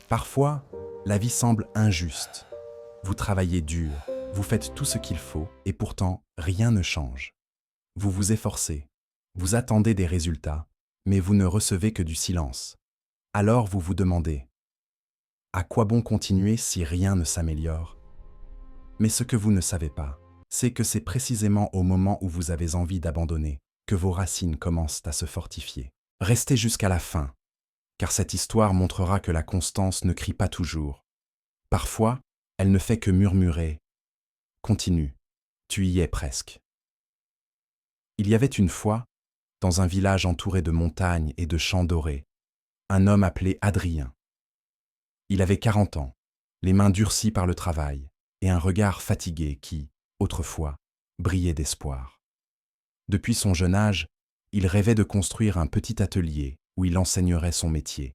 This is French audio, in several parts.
Parfois, la vie semble injuste. Vous travaillez dur, vous faites tout ce qu'il faut, et pourtant, rien ne change. Vous vous efforcez, vous attendez des résultats, mais vous ne recevez que du silence. Alors vous vous demandez, à quoi bon continuer si rien ne s'améliore? Mais ce que vous ne savez pas, c'est que c'est précisément au moment où vous avez envie d'abandonner que vos racines commencent à se fortifier. Restez jusqu'à la fin, car cette histoire montrera que la constance ne crie pas toujours. Parfois, elle ne fait que murmurer. Continue, tu y es presque. Il y avait une fois, dans un village entouré de montagnes et de champs dorés, un homme appelé Adrien. Il avait 40 ans, les mains durcies par le travail, et un regard fatigué qui, autrefois, brillait d'espoir. Depuis son jeune âge, il rêvait de construire un petit atelier où il enseignerait son métier,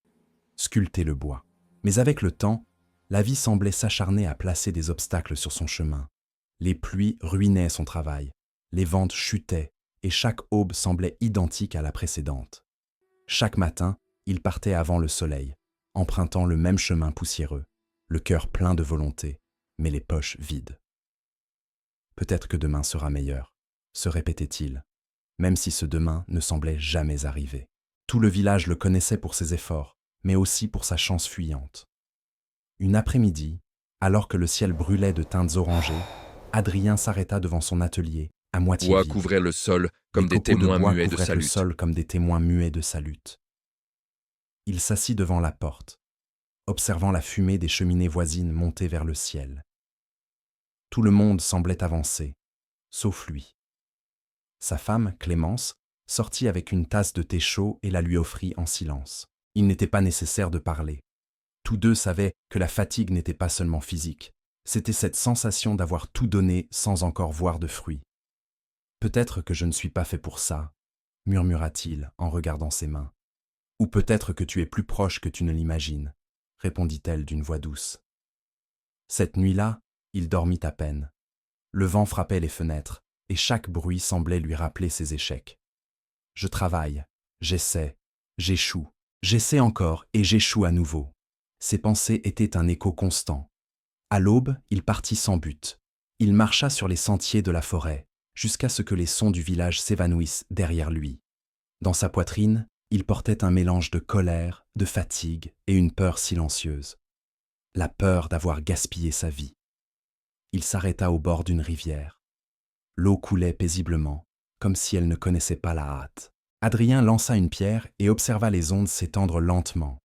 sculpter le bois. Mais avec le temps, la vie semblait s'acharner à placer des obstacles sur son chemin. Les pluies ruinaient son travail, les ventes chutaient, et chaque aube semblait identique à la précédente. Chaque matin, il partait avant le soleil, empruntant le même chemin poussiéreux, le cœur plein de volonté, mais les poches vides. Peut-être que demain sera meilleur, se répétait-il, même si ce demain ne semblait jamais arriver. Tout le village le connaissait pour ses efforts, mais aussi pour sa chance fuyante. Une après-midi, alors que le ciel brûlait de teintes orangées, Adrien s'arrêta devant son atelier, à moitié Bois vide. couvraient le sol Les comme des copeaux de témoins bois muets de couvraient sa le lutte. sol comme des témoins muets de sa lutte. Il s'assit devant la porte, observant la fumée des cheminées voisines monter vers le ciel. Tout le monde semblait avancer, sauf lui. Sa femme, Clémence, sortit avec une tasse de thé chaud et la lui offrit en silence. Il n'était pas nécessaire de parler. Tous deux savaient que la fatigue n'était pas seulement physique, c'était cette sensation d'avoir tout donné sans encore voir de fruits. « Peut-être que je ne suis pas fait pour ça, » murmura-t-il en regardant ses mains. « Ou peut-être que tu es plus proche que tu ne l'imagines, » répondit-elle d'une voix douce. Cette nuit-là, il dormit à peine. Le vent frappait les fenêtres, et chaque bruit semblait lui rappeler ses échecs. Je travaille, j'essaie, j'échoue, j'essaie encore et j'échoue à nouveau. Ses pensées étaient un écho constant. À l'aube, il partit sans but. Il marcha sur les sentiers de la forêt, jusqu'à ce que les sons du village s'évanouissent derrière lui. Dans sa poitrine, il portait un mélange de colère, de fatigue et une peur silencieuse. La peur d'avoir gaspillé sa vie. Il s'arrêta au bord d'une rivière. L'eau coulait paisiblement, comme si elle ne connaissait pas la hâte. Adrien lança une pierre et observa les ondes s'étendre lentement.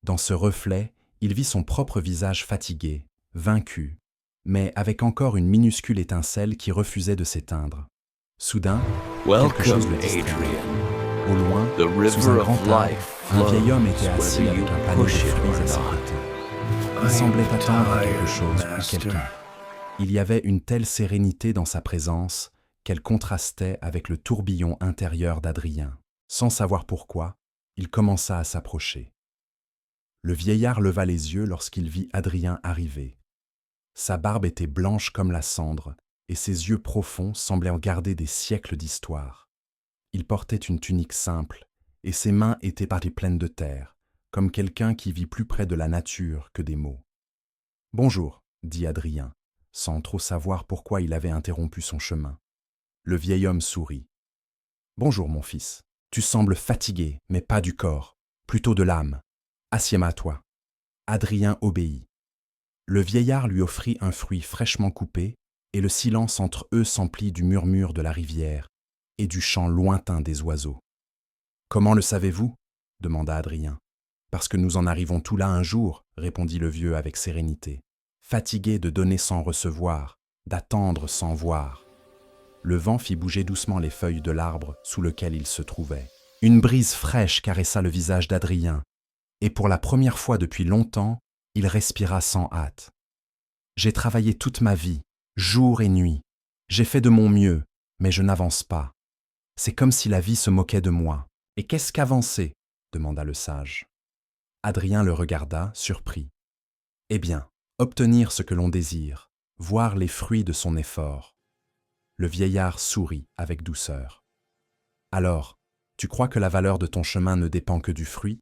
Dans ce reflet, il vit son propre visage fatigué, vaincu, mais avec encore une minuscule étincelle qui refusait de s'éteindre. Soudain, quelque chose le distrait. Au loin, sous un grand arbre, un vieil homme était assis avec un panier de fruits à ses côtés. Il semblait attendre quelque chose ou quelqu'un. Il y avait une telle sérénité dans sa présence qu'elle contrastait avec le tourbillon intérieur d'Adrien. Sans savoir pourquoi, il commença à s'approcher. Le vieillard leva les yeux lorsqu'il vit Adrien arriver. Sa barbe était blanche comme la cendre, et ses yeux profonds semblaient en garder des siècles d'histoire. Il portait une tunique simple, et ses mains étaient pleines de terre, comme quelqu'un qui vit plus près de la nature que des mots. « Bonjour, » dit Adrien, sans trop savoir pourquoi il avait interrompu son chemin. Le vieil homme sourit. « Bonjour, mon fils. Tu sembles fatigué, mais pas du corps, plutôt de l'âme. Assieds-moi à toi. » Adrien obéit. Le vieillard lui offrit un fruit fraîchement coupé, et le silence entre eux s'emplit du murmure de la rivière et du chant lointain des oiseaux. « Comment le savez-vous » demanda Adrien. « Parce que nous en arrivons tout là un jour, » répondit le vieux avec sérénité. Fatigué de donner sans recevoir, d'attendre sans voir. Le vent fit bouger doucement les feuilles de l'arbre sous lequel il se trouvait. Une brise fraîche caressa le visage d'Adrien, et pour la première fois depuis longtemps, il respira sans hâte. « J'ai travaillé toute ma vie, jour et nuit. J'ai fait de mon mieux, mais je n'avance pas. C'est comme si la vie se moquait de moi. Et qu'est-ce qu'avancer » demanda le sage. Adrien le regarda, surpris. « Eh bien, obtenir ce que l'on désire, voir les fruits de son effort. » Le vieillard sourit avec douceur. « Alors, tu crois que la valeur de ton chemin ne dépend que du fruit ?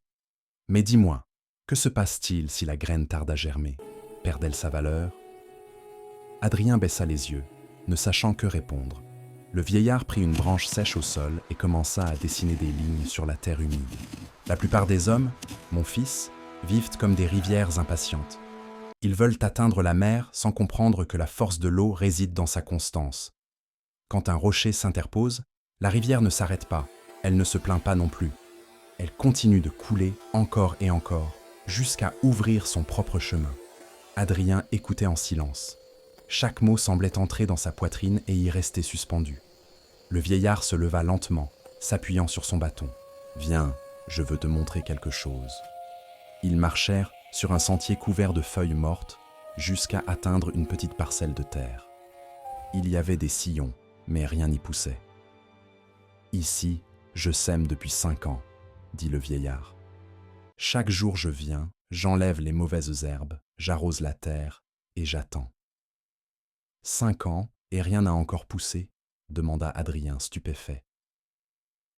Mais dis-moi, Que se passe-t-il si la graine tarde à germer? Perd-elle sa valeur? Adrien baissa les yeux, ne sachant que répondre. Le vieillard prit une branche sèche au sol et commença à dessiner des lignes sur la terre humide. La plupart des hommes, mon fils, vivent comme des rivières impatientes. Ils veulent atteindre la mer sans comprendre que la force de l'eau réside dans sa constance. Quand un rocher s'interpose, la rivière ne s'arrête pas, elle ne se plaint pas non plus. Elle continue de couler encore et encore, jusqu'à ouvrir son propre chemin. Adrien écoutait en silence. Chaque mot semblait entrer dans sa poitrine et y rester suspendu. Le vieillard se leva lentement, s'appuyant sur son bâton. « Viens, je veux te montrer quelque chose. » Ils marchèrent sur un sentier couvert de feuilles mortes jusqu'à atteindre une petite parcelle de terre. Il y avait des sillons, mais rien n'y poussait. « Ici, je sème depuis 5 ans, » dit le vieillard. « Chaque jour je viens, j'enlève les mauvaises herbes, j'arrose la terre et j'attends. » 5 ans et rien n'a encore poussé, demanda Adrien stupéfait.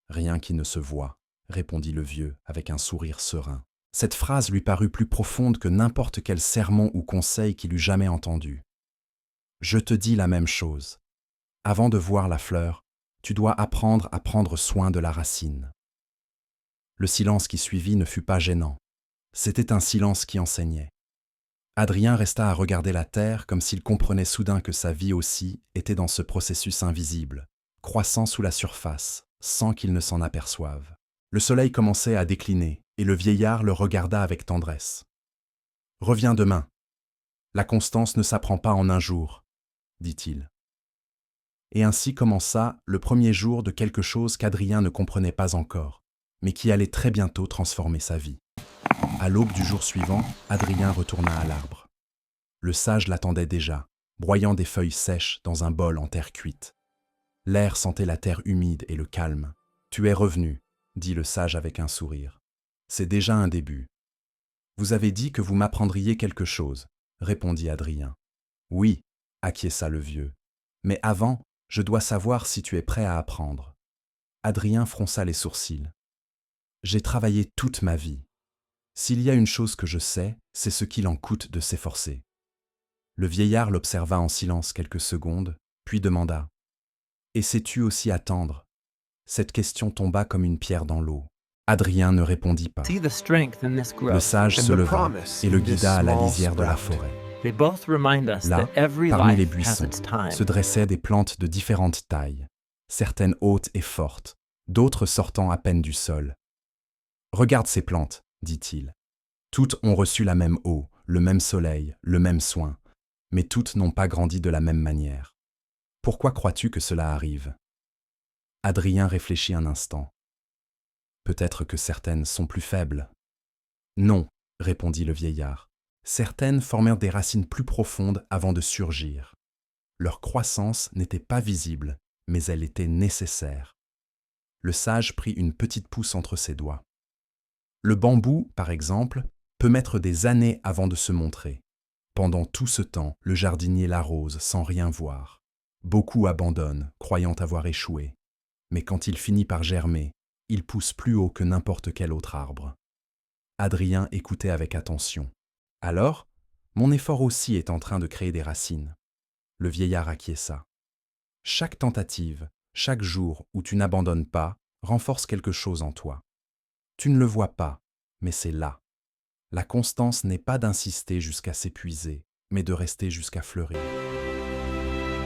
Rien qui ne se voit, répondit le vieux avec un sourire serein. Cette phrase lui parut plus profonde que n'importe quel sermon ou conseil qu'il eût jamais entendu. Je te dis la même chose. Avant de voir la fleur, tu dois apprendre à prendre soin de la racine. Le silence qui suivit ne fut pas gênant. C'était un silence qui enseignait. Adrien resta à regarder la terre comme s'il comprenait soudain que sa vie aussi était dans ce processus invisible, croissant sous la surface, sans qu'il ne s'en aperçoive. Le soleil commençait à décliner, et le vieillard le regarda avec tendresse. « Reviens demain. La constance ne s'apprend pas en un jour, » dit-il. Et ainsi commença le premier jour de quelque chose qu'Adrien ne comprenait pas encore, mais qui allait très bientôt transformer sa vie. À l'aube du jour suivant, Adrien retourna à l'arbre. Le sage l'attendait déjà, broyant des feuilles sèches dans un bol en terre cuite. L'air sentait la terre humide et le calme. « Tu es revenu, » dit le sage avec un sourire. « C'est déjà un début. »« Vous avez dit que vous m'apprendriez quelque chose, » répondit Adrien. « Oui, » acquiesça le vieux. « Mais avant, je dois savoir si tu es prêt à apprendre. » Adrien fronça les sourcils. « J'ai travaillé toute ma vie. S'il y a une chose que je sais, c'est ce qu'il en coûte de s'efforcer. » Le vieillard l'observa en silence quelques secondes, puis demanda « Et sais-tu aussi attendre ?» Cette question tomba comme une pierre dans l'eau. Adrien ne répondit pas. Le sage se leva et le guida à la lisière de la forêt. Là, parmi les buissons, se dressaient des plantes de différentes tailles, certaines hautes et fortes, d'autres sortant à peine du sol. « Regarde ces plantes, » dit-il. « Toutes ont reçu la même eau, le même soleil, le même soin, mais toutes n'ont pas grandi de la même manière. Pourquoi crois-tu que cela arrive ?» Adrien réfléchit un instant. « Peut-être que certaines sont plus faibles. »« Non, » répondit le vieillard. « Certaines formèrent des racines plus profondes avant de surgir. Leur croissance n'était pas visible, mais elle était nécessaire. » Le sage prit une petite pousse entre ses doigts. Le bambou, par exemple, peut mettre des années avant de se montrer. Pendant tout ce temps, le jardinier l'arrose sans rien voir. Beaucoup abandonnent, croyant avoir échoué. Mais quand il finit par germer, il pousse plus haut que n'importe quel autre arbre. Adrien écoutait avec attention. « Alors, mon effort aussi est en train de créer des racines. » Le vieillard acquiesça. « Chaque tentative, chaque jour où tu n'abandonnes pas, renforce quelque chose en toi. Tu ne le vois pas, mais c'est là. La constance n'est pas d'insister jusqu'à s'épuiser, mais de rester jusqu'à fleurir. »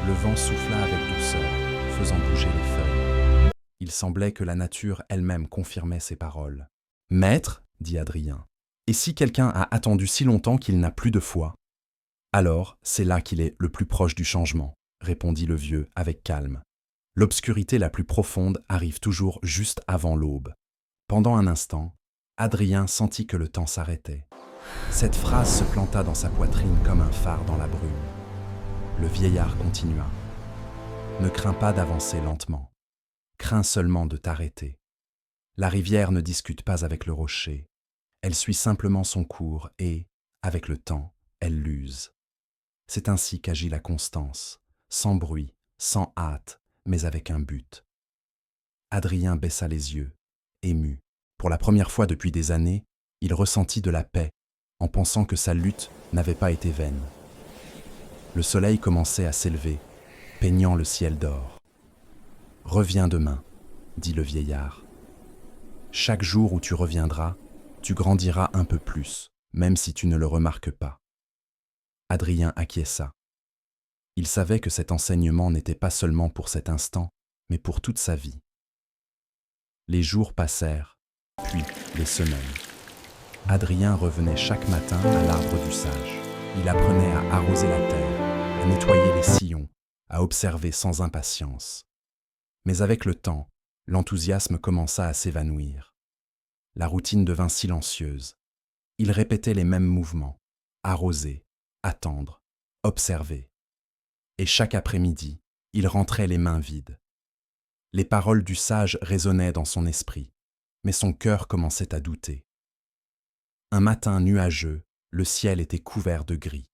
Le vent souffla avec douceur, faisant bouger les feuilles. Il semblait que la nature elle-même confirmait ses paroles. « Maître, » dit Adrien, « et si quelqu'un a attendu si longtemps qu'il n'a plus de foi ?»« Alors, c'est là qu'il est le plus proche du changement, » répondit le vieux avec calme. « L'obscurité la plus profonde arrive toujours juste avant l'aube. » Pendant un instant, Adrien sentit que le temps s'arrêtait. Cette phrase se planta dans sa poitrine comme un phare dans la brume. Le vieillard continua. « Ne crains pas d'avancer lentement. Crains seulement de t'arrêter. La rivière ne discute pas avec le rocher. Elle suit simplement son cours et, avec le temps, elle l'use. C'est ainsi qu'agit la constance, sans bruit, sans hâte, mais avec un but. » Adrien baissa les yeux, ému. Pour la première fois depuis des années, il ressentit de la paix en pensant que sa lutte n'avait pas été vaine. Le soleil commençait à s'élever, peignant le ciel d'or. « Reviens demain, » dit le vieillard. « Chaque jour où tu reviendras, tu grandiras un peu plus, même si tu ne le remarques pas. » Adrien acquiesça. Il savait que cet enseignement n'était pas seulement pour cet instant, mais pour toute sa vie. Les jours passèrent, puis les semaines. Adrien revenait chaque matin à l'arbre du sage. Il apprenait à arroser la terre, à nettoyer les sillons, à observer sans impatience. Mais avec le temps, l'enthousiasme commença à s'évanouir. La routine devint silencieuse. Il répétait les mêmes mouvements, arroser, attendre, observer. Et chaque après-midi, il rentrait les mains vides. Les paroles du sage résonnaient dans son esprit, mais son cœur commençait à douter. Un matin nuageux, le ciel était couvert de gris.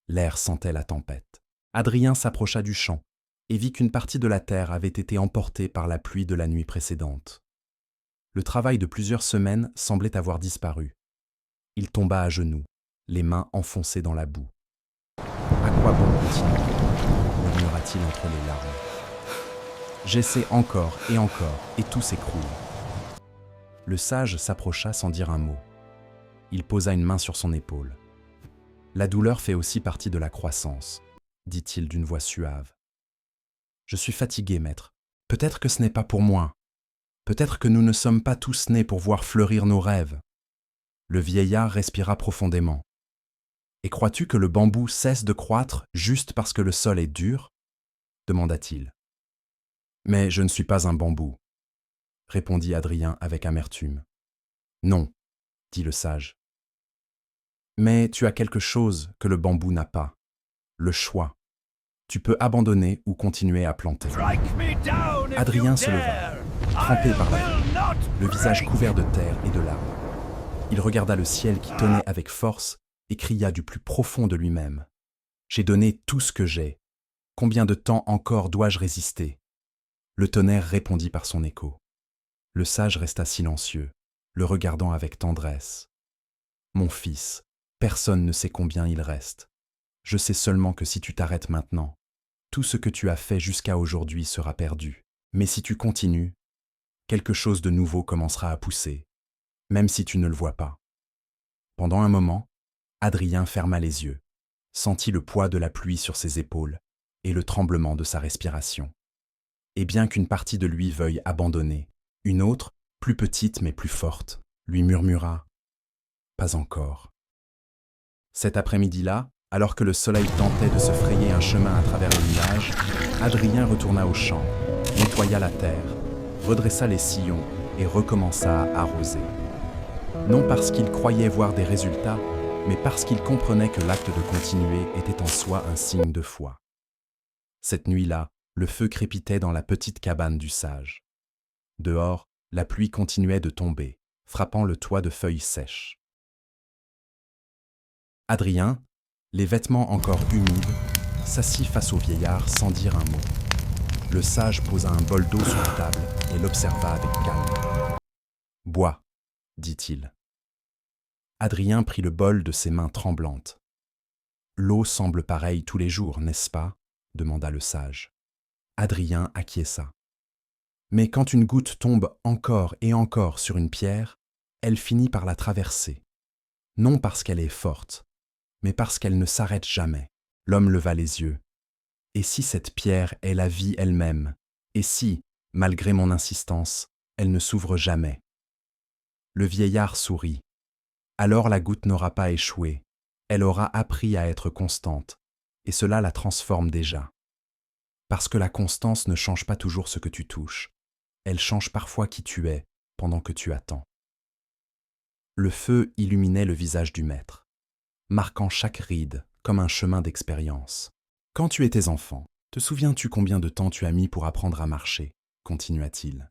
L'air sentait la tempête. Adrien s'approcha du champ et vit qu'une partie de la terre avait été emportée par la pluie de la nuit précédente. Le travail de plusieurs semaines semblait avoir disparu. Il tomba à genoux, les mains enfoncées dans la boue. « À quoi bon continuer ?» murmura-t-il entre les larmes. « J'essaie encore, et tout s'écroule. » Le sage s'approcha sans dire un mot. Il posa une main sur son épaule. « La douleur fait aussi partie de la croissance, » dit-il d'une voix suave. « Je suis fatigué, maître. Peut-être que ce n'est pas pour moi. Peut-être que nous ne sommes pas tous nés pour voir fleurir nos rêves. » Le vieillard respira profondément. « Et crois-tu que le bambou cesse de croître juste parce que le sol est dur ?» demanda-t-il. « Mais je ne suis pas un bambou, » répondit Adrien avec amertume. « Non, » dit le sage. « Mais tu as quelque chose que le bambou n'a pas, le choix. Tu peux abandonner ou continuer à planter. » Adrien se leva, trempé par la pluie, le visage couvert de terre et de larmes. Il regarda le ciel qui tonnait avec force et cria du plus profond de lui-même. « J'ai donné tout ce que j'ai. Combien de temps encore dois-je résister ?» Le tonnerre répondit par son écho. Le sage resta silencieux, le regardant avec tendresse. « Mon fils, personne ne sait combien il reste. Je sais seulement que si tu t'arrêtes maintenant, tout ce que tu as fait jusqu'à aujourd'hui sera perdu. Mais si tu continues, quelque chose de nouveau commencera à pousser, même si tu ne le vois pas. » Pendant un moment, Adrien ferma les yeux, sentit le poids de la pluie sur ses épaules et le tremblement de sa respiration. Et bien qu'une partie de lui veuille abandonner, une autre, plus petite mais plus forte, lui murmura « Pas encore ». Cet après-midi-là, alors que le soleil tentait de se frayer un chemin à travers les nuages, Adrien retourna au champ, nettoya la terre, redressa les sillons et recommença à arroser. Non parce qu'il croyait voir des résultats, mais parce qu'il comprenait que l'acte de continuer était en soi un signe de foi. Cette nuit-là, le feu crépitait dans la petite cabane du sage. Dehors, la pluie continuait de tomber, frappant le toit de feuilles sèches. Adrien, les vêtements encore humides, s'assit face au vieillard sans dire un mot. Le sage posa un bol d'eau sur la table et l'observa avec calme. « Bois, » dit-il. Adrien prit le bol de ses mains tremblantes. « L'eau semble pareille tous les jours, n'est-ce pas ?» demanda le sage. Adrien acquiesça. Mais quand une goutte tombe encore et encore sur une pierre, elle finit par la traverser. Non parce qu'elle est forte, mais parce qu'elle ne s'arrête jamais. L'homme leva les yeux. Et si cette pierre est la vie elle-même? Et si, malgré mon insistance, elle ne s'ouvre jamais? Le vieillard sourit. Alors la goutte n'aura pas échoué. Elle aura appris à être constante, et cela la transforme déjà. Parce que la constance ne change pas toujours ce que tu touches. Elle change parfois qui tu es pendant que tu attends. Le feu illuminait le visage du maître, marquant chaque ride comme un chemin d'expérience. « Quand tu étais enfant, te souviens-tu combien de temps tu as mis pour apprendre à marcher ?» continua-t-il.